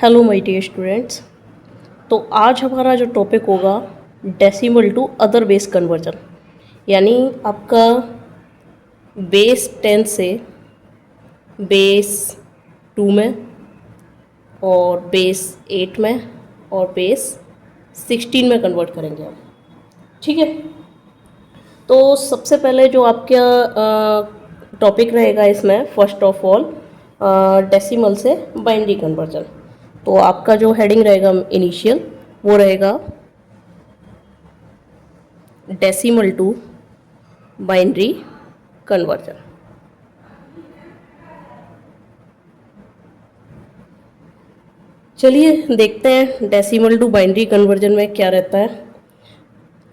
Hello my dear students. तो आज हमारा जो टॉपिक होगा decimal to other base conversion, यानी आपका बेस 10 से बेस 2 में और बेस 8 में और बेस 16 में कन्वर्ट करेंगे हम। ठीक है, तो सबसे पहले जो आपका टॉपिक रहेगा इसमें फर्स्ट ऑफ ऑल डेसिमल से बाइनरी कन्वर्जन। तो आपका जो हेडिंग रहेगा इनिशियल वो रहेगा डेसिमल टू बाइनरी कन्वर्जन। चलिए देखते हैं डेसिमल टू बाइनरी कन्वर्जन में क्या रहता है।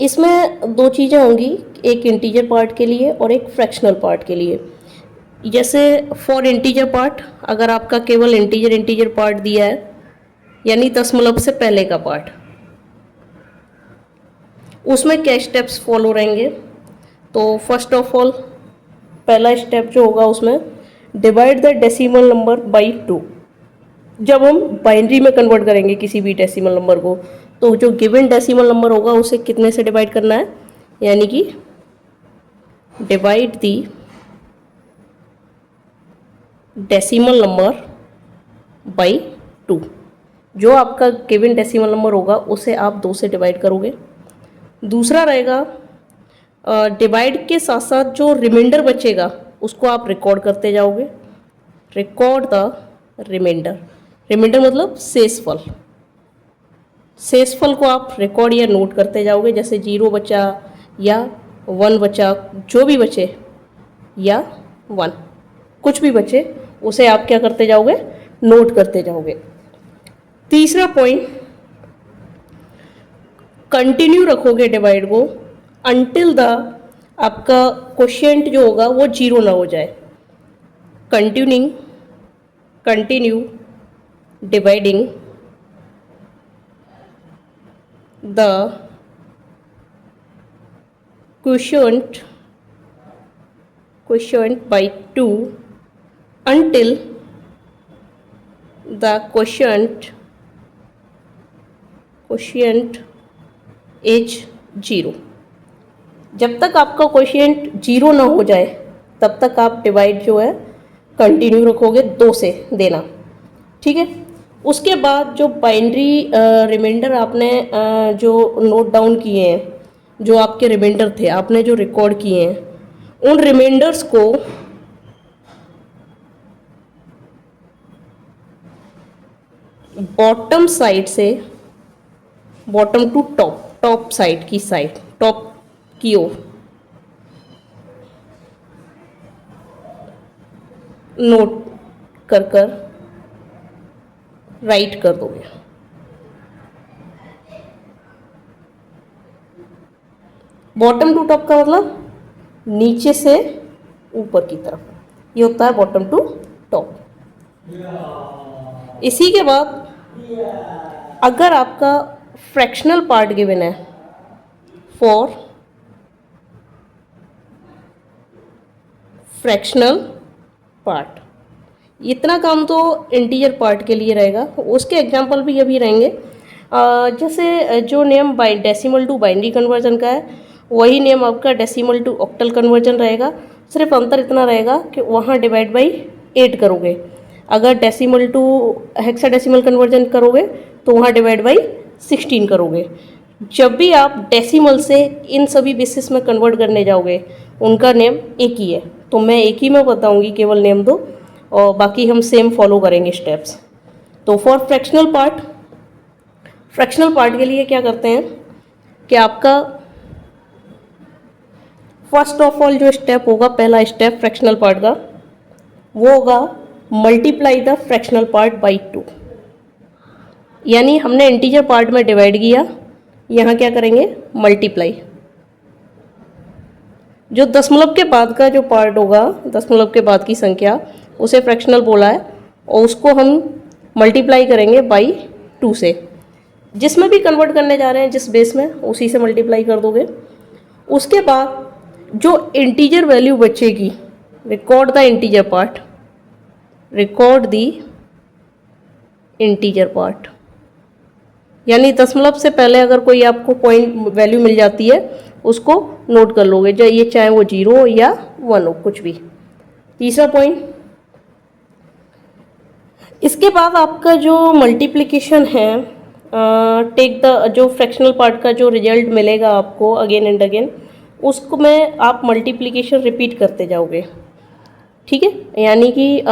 इसमें दो चीज़ें होंगी, एक इंटीजर पार्ट के लिए और एक फ्रैक्शनल पार्ट के लिए। जैसे फॉर इंटीजर पार्ट, अगर आपका केवल इंटीजर पार्ट दिया है यानी दशमलव से पहले का पार्ट, उसमें क्या स्टेप्स फॉलो रहेंगे। तो फर्स्ट ऑफ ऑल पहला स्टेप जो होगा उसमें divide the decimal number by 2। जब हम बाइनरी में कन्वर्ट करेंगे किसी भी डेसिमल नंबर को, तो जो गिवन डेसिमल नंबर होगा उसे कितने से डिवाइड करना है, यानी कि divide the decimal number by 2। जो आपका गिवन डेसिमल नंबर होगा उसे आप 2 से डिवाइड करोगे। दूसरा रहेगा डिवाइड के साथ साथ जो रिमाइंडर बचेगा उसको आप रिकॉर्ड करते जाओगे। रिकॉर्ड द रिमाइंडर, रिमाइंडर मतलब शेषफल। शेषफल को आप रिकॉर्ड या नोट करते जाओगे, जैसे 0 बचा या 1 बचा, जो भी बचे या 1 कुछ भी बचे उसे आप क्या करते जाओगे, नोट करते जाओगे। तीसरा पॉइंट, कंटिन्यू रखोगे डिवाइड को अंटिल द आपका क्वोशिएंट जो होगा वो 0 ना हो जाए। Continue dividing the quotient by 2 until the quotient is 0। जब तक आपका क्वोशिएंट 0 ना हो जाए तब तक आप डिवाइड जो है कंटिन्यू रखोगे 2 से देना। ठीक है, उसके बाद जो बाइनरी रिमाइंडर आपने जो नोट डाउन किए हैं, जो आपके रिमाइंडर थे आपने जो रिकॉर्ड किए हैं, उन रिमाइंडर्स को बॉटम साइड से, bottom to top, top side की साइड, टॉप की ओर नोट कर राइट कर दोगे। बॉटम टू टॉप का मतलब नीचे से ऊपर की तरफ, ये होता है बॉटम टू टॉप। इसी के बाद अगर आपका फ्रैक्शनल पार्ट गिवन है, फॉर फ्रैक्शनल पार्ट, इतना काम तो इंटीजर पार्ट के लिए रहेगा। उसके एग्जांपल भी अभी रहेंगे। जैसे जो नियम डेसिमल टू बाइनरी कन्वर्जन का है वही नियम आपका डेसिमल टू ऑक्टल कन्वर्जन रहेगा। सिर्फ अंतर इतना रहेगा कि वहाँ डिवाइड बाई 8 करोगे, अगर डेसिमल टू हेक्साडेसिमल कन्वर्जन करोगे तो वहाँ डिवाइड बाई 16 करोगे। जब भी आप डेसिमल से इन सभी बेसिस में कन्वर्ट करने जाओगे उनका नेम एक ही है, तो मैं एक ही में बताऊंगी केवल नेम दो, और बाकी हम सेम फॉलो करेंगे स्टेप्स। तो फॉर फ्रैक्शनल पार्ट के लिए क्या करते हैं कि आपका फर्स्ट ऑफ ऑल जो स्टेप होगा, पहला स्टेप फ्रैक्शनल पार्ट का, वो होगा multiply the fractional part by 2। यानी हमने इंटीजर पार्ट में डिवाइड किया, यहाँ क्या करेंगे, मल्टीप्लाई। जो दशमलव के बाद का जो पार्ट होगा, दशमलव के बाद की संख्या, उसे फ्रैक्शनल बोला है, और उसको हम मल्टीप्लाई करेंगे बाई 2 से। जिसमें भी कन्वर्ट करने जा रहे हैं, जिस बेस में, उसी से मल्टीप्लाई कर दोगे। उसके बाद जो इंटीजर वैल्यू बचेगी, record the integer part, record the integer part, यानी दशमलव से पहले अगर कोई आपको पॉइंट वैल्यू मिल जाती है उसको नोट कर लोगे, जो ये चाहे वो 0 या 1 हो, कुछ भी। तीसरा पॉइंट, इसके बाद आपका जो मल्टीप्लिकेशन है, टेक द जो फ्रैक्शनल पार्ट का जो रिजल्ट मिलेगा आपको अगेन एंड अगेन, उसको में आप मल्टीप्लिकेशन रिपीट करते जाओगे, ठीक है। यानी कि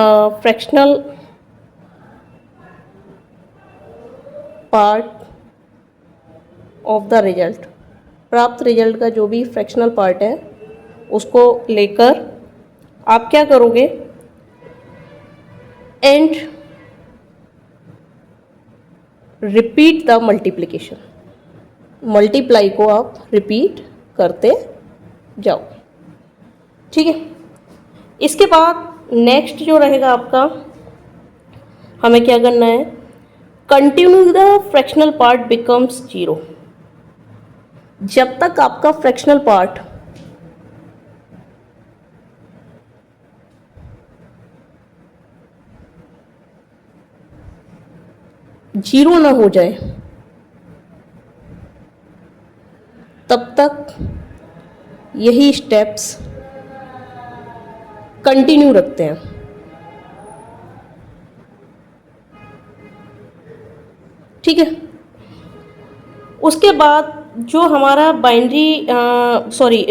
fractional part of the result, प्राप्त रिजल्ट का जो भी फ्रैक्शनल पार्ट है उसको लेकर आप क्या करोगे, and repeat the multiplication, multiply को आप रिपीट करते जाओ, ठीक है। इसके बाद नेक्स्ट जो रहेगा आपका, हमें क्या करना है, continue the fractional part becomes 0। जब तक आपका फ्रैक्शनल पार्ट जीरो ना हो जाए तब तक यही स्टेप्स कंटिन्यू रखते हैं, ठीक है। उसके बाद जो हमारा बाइनरी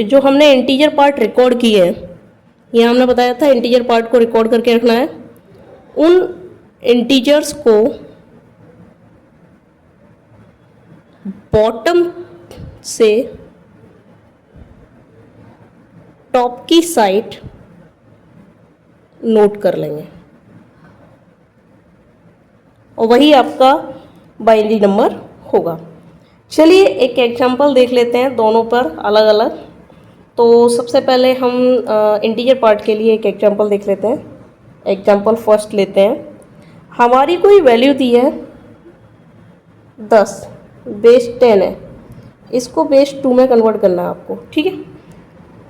जो हमने इंटीजर पार्ट रिकॉर्ड किए हैं, ये हमने बताया था इंटीजर पार्ट को रिकॉर्ड करके रखना है। उन इंटीजर्स को बॉटम से टॉप की साइड नोट कर लेंगे और वही आपका बाइनरी नंबर होगा। चलिए एक एग्जांपल देख लेते हैं दोनों पर अलग अलग। तो सबसे पहले हम इंटीजर पार्ट के लिए एक एग्जांपल देख लेते हैं। एग्जांपल फर्स्ट लेते हैं। हमारी कोई वैल्यू दी है 10, बेस 10 है, इसको बेस 2 में कन्वर्ट करना है आपको, ठीक है।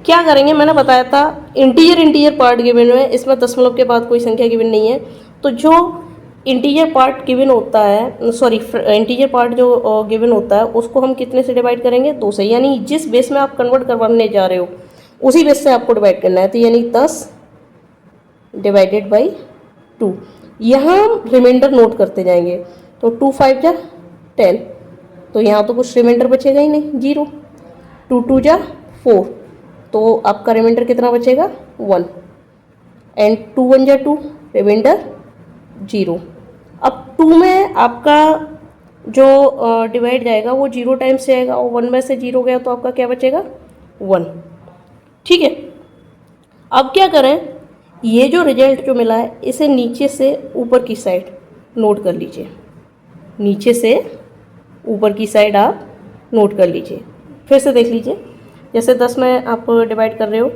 क्या करेंगे, मैंने बताया था इंटीजर पार्ट गिवन है, इसमें दशमलव के बाद कोई संख्या गिवन नहीं है। तो जो इंटीजर पार्ट गिवन होता है, इंटीजर पार्ट जो गिवन होता है उसको हम कितने से डिवाइड करेंगे, 2 से। यानी जिस बेस में आप कन्वर्ट करवाने जा रहे हो उसी बेस से आपको डिवाइड करना है। तो यानी 10 डिवाइडेड बाई 2। यहाँ रिमाइंडर नोट करते जाएंगे। तो 2 5 जा 10, तो यहाँ तो कुछ रिमाइंडर बचेगा ही नहीं, 0। 2 2 जा 4, तो आपका रिमाइंडर कितना बचेगा, 1। एंड 2 1 जा 2, रिमाइंडर 0। अब 2 में आपका जो डिवाइड जाएगा वो 0 टाइम्स जाएगा और 1 में से 0 गया तो आपका क्या बचेगा, 1, ठीक है। अब क्या करें, ये जो रिजल्ट जो मिला है इसे नीचे से ऊपर की साइड नोट कर लीजिए। नीचे से ऊपर की साइड आप नोट कर लीजिए। फिर से देख लीजिए, जैसे 10 में आप डिवाइड कर रहे हो,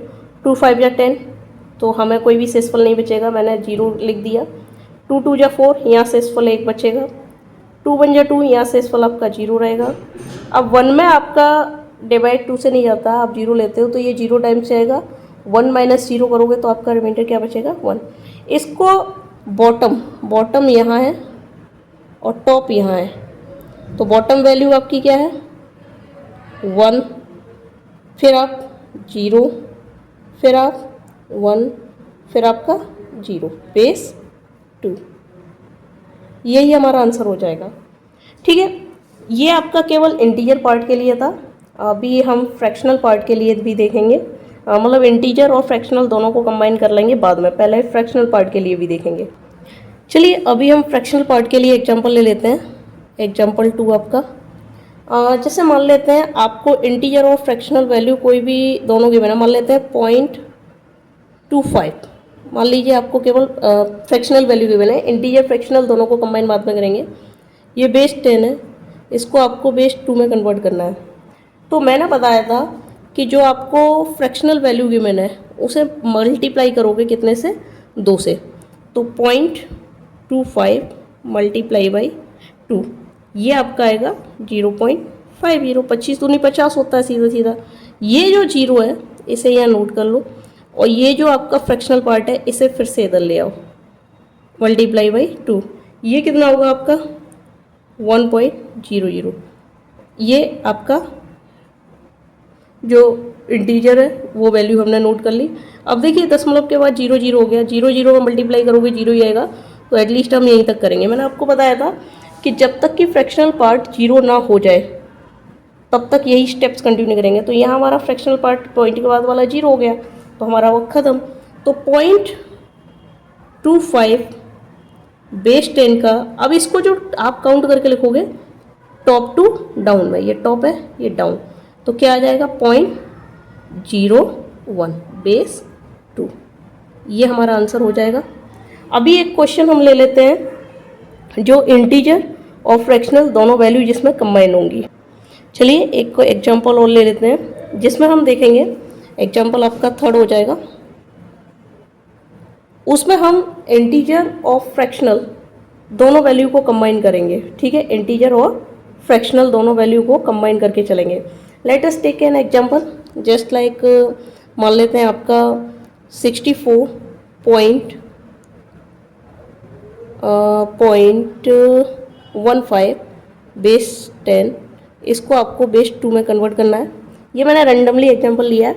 2 5 या 10, तो हमें कोई भी शेषफल नहीं बचेगा, मैंने 0 लिख दिया। 2 2 या 4, यहाँ शेषफल 1 बचेगा। 2 1 या 2, यहाँ शेषफल आपका 0 रहेगा। अब 1 में आपका डिवाइड 2 से नहीं जाता, आप 0 लेते हो तो ये 0 टाइम्स जाएगा। 1 माइनस 0 करोगे तो आपका रिमाइंडर क्या बचेगा, 1। इसको बॉटम यहाँ है और टॉप यहाँ है, तो बॉटम वैल्यू आपकी क्या है, 1, फिर आप 0, फिर आप 1, फिर आपका 0, बेस 2। यही हमारा आंसर हो जाएगा, ठीक है। ये आपका केवल इंटीजर पार्ट के लिए था। अभी हम फ्रैक्शनल पार्ट के लिए भी देखेंगे, मतलब इंटीजर और फ्रैक्शनल दोनों को कंबाइन कर लेंगे बाद में, पहले फ्रैक्शनल पार्ट के लिए भी देखेंगे। चलिए अभी हम फ्रैक्शनल पार्ट के लिए एग्जांपल ले लेते हैं। एग्जांपल 2 आपका, जैसे मान लेते हैं आपको इंटीजर और फ्रैक्शनल वैल्यू कोई भी दोनों गिवन है, मान लेते हैं 0.25। मान लीजिए आपको केवल फ्रैक्शनल वैल्यू गिवन है, इंटीजर फ्रैक्शनल दोनों को कंबाइन बाद में करेंगे। ये बेस 10 है, इसको आपको बेस 2 में कन्वर्ट करना है। तो मैंने बताया था कि जो आपको फ्रैक्शनल वैल्यू गिवन है उसे मल्टीप्लाई करोगे कितने से, 2 से। तो 0.25 मल्टीप्लाई बाई 2, ये आपका आएगा 0.50। 25 दूनी 50 होता है सीधा सीधा। ये जो 0 है इसे यहाँ नोट कर लो, और ये जो आपका फ्रैक्शनल पार्ट है इसे फिर से इधर ले आओ, मल्टीप्लाई बाई 2। ये कितना होगा आपका 1.00। ये आपका जो इंटीजर है वो वैल्यू हमने नोट कर ली। अब देखिए दशमलव के बाद 0 हो गया, 0 में मल्टीप्लाई करोगे 0 ही आएगा, तो एटलीस्ट हम यहीं तक करेंगे। मैंने आपको बताया था कि जब तक कि फ्रैक्शनल पार्ट 0 ना हो जाए तब तक यही स्टेप्स कंटिन्यू करेंगे। तो यहाँ हमारा फ्रैक्शनल पार्ट पॉइंट के बाद वाला 0 हो गया, तो हमारा वो ख़त्म। तो 0.25 बेस 10 का, अब इसको जो आप काउंट करके लिखोगे टॉप टू डाउन में, ये टॉप है ये डाउन, तो क्या आ जाएगा 0.01 बेस 2। ये हमारा आंसर हो जाएगा। अभी एक क्वेश्चन हम ले लेते हैं जो इंटीजर और फ्रैक्शनल दोनों वैल्यू जिसमें कंबाइन होंगी। चलिए एक को एग्जांपल और ले लेते हैं जिसमें हम देखेंगे, एग्जांपल आपका थर्ड हो जाएगा। उसमें हम इंटीजर और फ्रैक्शनल दोनों वैल्यू को कंबाइन करेंगे, ठीक है, इंटीजर और फ्रैक्शनल दोनों वैल्यू को कंबाइन करके चलेंगे। Let us take an example, just like मान लेते हैं आपका 64.15 बेस 10, इसको आपको बेस 2 में कन्वर्ट करना है। ये मैंने रैंडमली एग्जांपल लिया है,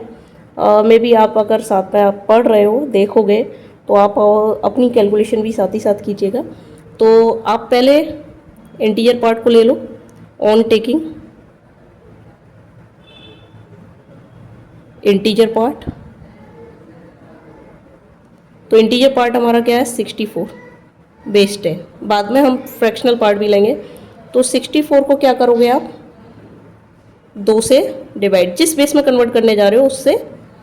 मे बी आप अगर साथ में आप पढ़ रहे हो देखोगे तो आप अपनी कैलकुलेशन भी साथ ही साथ कीजिएगा। तो आप पहले इंटीजर पार्ट को ले लो, ऑन टेकिंग इंटीजर पार्ट। तो इंटीजर पार्ट हमारा क्या है 64 बेस 10, बाद में हम फ्रैक्शनल पार्ट भी लेंगे। तो 64 को क्या करोगे आप 2 से डिवाइड, जिस बेस में कन्वर्ट करने जा रहे हो उससे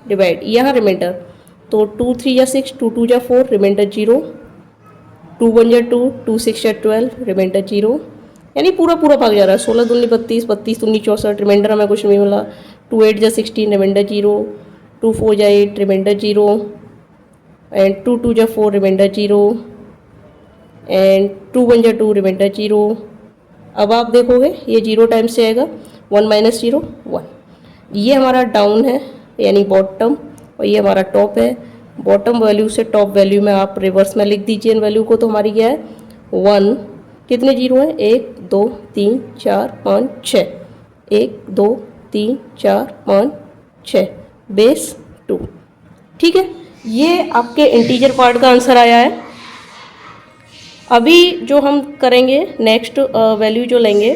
डिवाइड, यहाँ रिमाइंडर, तो 2 3 या 6, 2 2 या 4, रिमाइंडर 0, 2 1 या 2, 2 6 या 12, रिमाइंडर 0, यानी पूरा भाग जा रहा है। 16 दूनी 32, 32 दूनी 64, रिमाइंडर हमें कुछ नहीं मिला। 2 8 या 16, रिमाइंडर 0, 2 4 या 8, रिमाइंडर 0, एंड 2 2 या 4, रिमाइंडर 0, एंड 2 1 या 2, रिमाइंडर 0। अब आप देखोगे ये 0 टाइम्स से आएगा 1 माइनस 0 1। ये हमारा डाउन है यानी बॉटम, और ये हमारा टॉप है। बॉटम वैल्यू से टॉप वैल्यू में आप रिवर्स में लिख दीजिए इन वैल्यू को, तो हमारी क्या है 1, कितने 0 है 1 2 3 4 5 6, 1 2 3 4 5 6 बेस 2, ठीक है। ये आपके इंटीजर पार्ट का आंसर आया है। अभी जो हम करेंगे नेक्स्ट वैल्यू जो लेंगे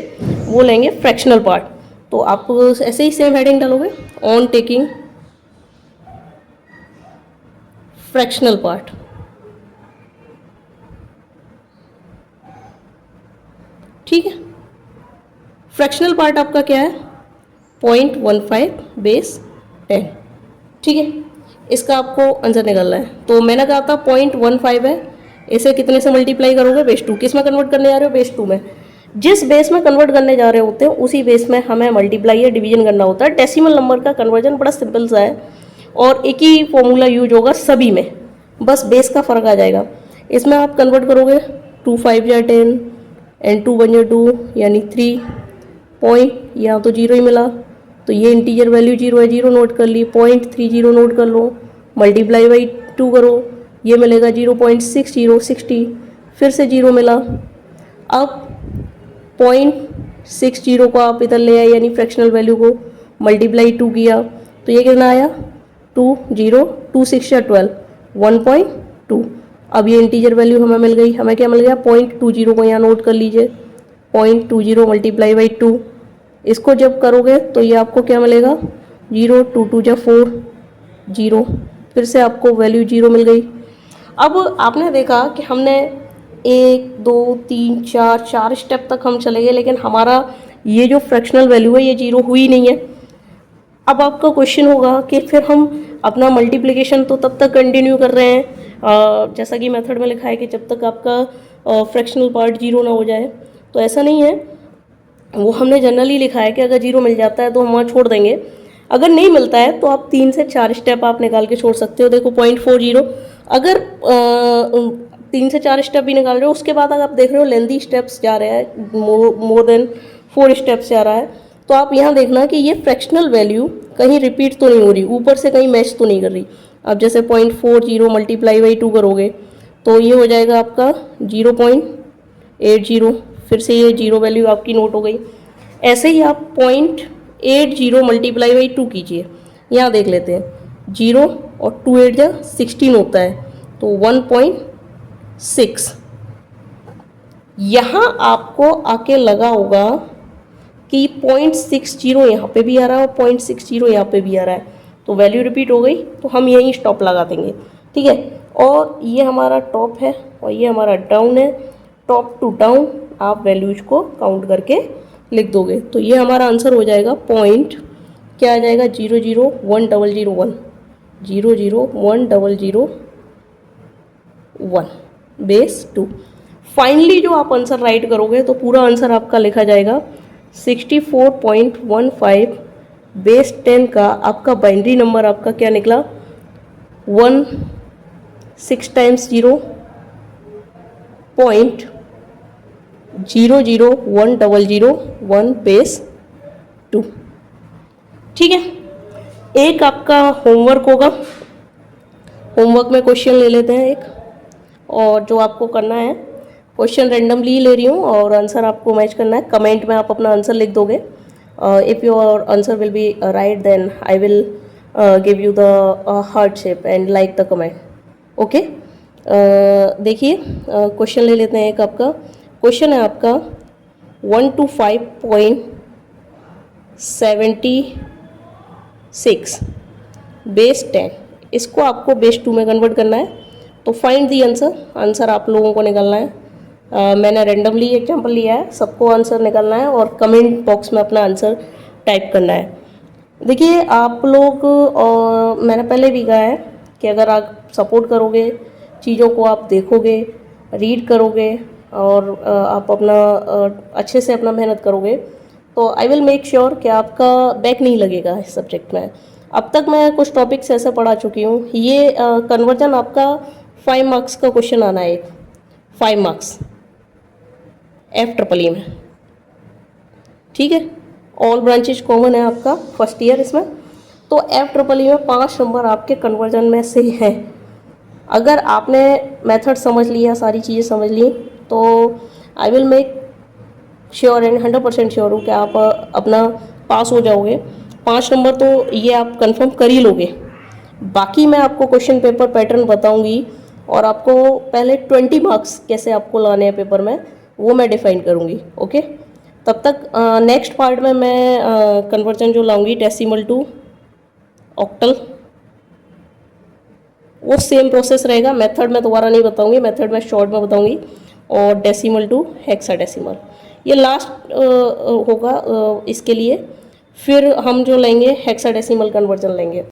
वो लेंगे फ्रैक्शनल पार्ट। तो आप ऐसे ही सेम हेडिंग डालोगे, ऑन टेकिंग फ्रैक्शनल पार्ट, ठीक है। फ्रैक्शनल पार्ट आपका क्या है 0.15 बेस 10, ठीक है। इसका आपको आंसर निकालना है। तो मैंने कहा था 0.15 है, इसे कितने से मल्टीप्लाई करोगे बेस 2, किस में कन्वर्ट करने जा रहे हो बेस 2 में। जिस बेस में कन्वर्ट करने जा रहे होते हैं उसी बेस में हमें मल्टीप्लाई या डिवीजन करना होता है। डेसिमल नंबर का कन्वर्जन बड़ा सिंपल सा है और एक ही फॉर्मूला यूज होगा सभी में, बस बेस का फ़र्क आ जाएगा। इसमें आप कन्वर्ट करोगे 2 5 या 10 एंड 2 1 या 2 यानी 3 पॉइंट, यहाँ तो 0 ही मिला, तो ये इंटीजर वैल्यू 0 है, 0 नोट कर ली, 0.30 नोट कर लो, मल्टीप्लाई बाई 2 करो, ये मिलेगा 0.60 60, फिर से 0 मिला। अब 0.60 को आप इधर ले आए यानी फ्रैक्शनल वैल्यू को मल्टीप्लाई 2 किया, तो ये कितना आया 2 0 2 6 या 12 1.2। अब ये इंटीजर वैल्यू हमें मिल गई, हमें क्या मिल गया 0.20 को यहाँ नोट कर लीजिए, 0.20 मल्टीप्लाई बाई 2, इसको जब करोगे तो ये आपको क्या मिलेगा 0 2 2 या 4 0, फिर से आपको वैल्यू 0 मिल गई। अब आपने देखा कि हमने 1 2 3 4 स्टेप तक हम चले गए, लेकिन हमारा ये जो फ्रैक्शनल वैल्यू है ये 0 हुई नहीं है। अब आपका क्वेश्चन होगा कि फिर हम अपना मल्टीप्लिकेशन तो तब तक कंटिन्यू कर रहे हैं जैसा कि मेथड में लिखा है कि जब तक आपका फ्रैक्शनल पार्ट 0 ना हो जाए। तो ऐसा नहीं है, वो हमने जनरली लिखा है कि अगर 0 मिल जाता है तो हम वहाँ छोड़ देंगे, अगर नहीं मिलता है तो आप 3 से 4 स्टेप आप निकाल के छोड़ सकते हो। देखो 0.40, अगर 3 से 4 स्टेप भी निकाल रहे हो, उसके बाद अगर आप देख रहे हो लेंदी स्टेप्स जा रहे हैं, मोर देन 4 स्टेप्स जा रहा है, तो आप यहाँ देखना कि ये फ्रैक्शनल वैल्यू कहीं रिपीट तो नहीं हो रही, ऊपर से कहीं मैच तो नहीं कर रही। अब जैसे 0.40 मल्टीप्लाई बाई 2 करोगे तो ये हो जाएगा आपका 80, फिर से ये 0 वैल्यू आपकी नोट हो गई। ऐसे ही आप 0.80 मल्टीप्लाई बाई 2 कीजिए। यहाँ देख लेते हैं, 0 और 2 8 जा 16 होता है, तो 1.6। यहाँ आपको आके लगा होगा कि 0.60 यहाँ पे भी आ रहा है और 0.60 यहाँ पे भी आ रहा है, तो वैल्यू रिपीट हो गई, तो हम यहीं स्टॉप लगा देंगे। ठीक है, और ये हमारा टॉप है और ये हमारा डाउन है। टॉप टू डाउन आप वैल्यूज को काउंट करके लिख दोगे, तो ये हमारा आंसर हो जाएगा पॉइंट क्या आ जाएगा, 00101 00101 बेस 2। फाइनली जो आप आंसर राइट करोगे तो पूरा आंसर आपका लिखा जाएगा 64.15 बेस 10 का आपका बाइनरी नंबर आपका क्या निकला, 1 6 टाइम्स 0.00101 बेस 2। ठीक है, एक आपका होमवर्क होगा। होमवर्क में क्वेश्चन ले लेते हैं एक, और जो आपको करना है, क्वेश्चन रेंडमली ले रही हूँ और आंसर आपको मैच करना है। कमेंट में आप अपना आंसर लिख दोगे। If your answer will be right then I will give you the heart shape and like the comment. Okay, देखिए क्वेश्चन ले लेते हैं एक आपका। क्वेश्चन है आपका 125.76 बेस 10, इसको आपको बेस 2 में कन्वर्ट करना है। तो फाइंड दी आंसर, आंसर आप लोगों को निकालना है। मैंने रेंडमली एग्जांपल लिया है, सबको आंसर निकालना है और कमेंट बॉक्स में अपना आंसर टाइप करना है। देखिए आप लोग, मैंने पहले भी कहा है कि अगर आप सपोर्ट करोगे, चीज़ों को आप देखोगे, रीड करोगे और आप अपना अच्छे से अपना मेहनत करोगे, तो आई विल मेक श्योर कि आपका बैक नहीं लगेगा इस सब्जेक्ट में। अब तक मैं कुछ टॉपिक्स ऐसे पढ़ा चुकी हूँ। ये कन्वर्जन आपका 5 मार्क्स का क्वेश्चन आना है, 5 मार्क्स FEEE में। ठीक है, ऑल ब्रांचेज कॉमन है आपका फर्स्ट ईयर इसमें, तो FEEE में 5 नंबर आपके कन्वर्जन में से हैं। अगर आपने मेथड समझ लिया, सारी चीज़ें समझ ली, तो I will make sure and 100% sure हूँ कि आप अपना पास हो जाओगे। 5 नंबर तो ये आप कंफर्म कर ही लोगे। बाकी मैं आपको क्वेश्चन पेपर पैटर्न बताऊंगी और आपको पहले 20 मार्क्स कैसे आपको लाने हैं पेपर में, वो मैं डिफाइन करूंगी। ओके, तब तक नेक्स्ट पार्ट में मैं कन्वर्जन जो लाऊंगी डेसिमल टू ऑक्टल, वो सेम प्रोसेस रहेगा। मेथड मैं दोबारा नहीं बताऊंगी, मेथड मैं शॉर्ट में बताऊंगी, और डेसिमल टू हेक्साडेसिमल ये लास्ट होगा इसके लिए। फिर हम जो लेंगे हेक्साडेसिमल कन्वर्जन लेंगे।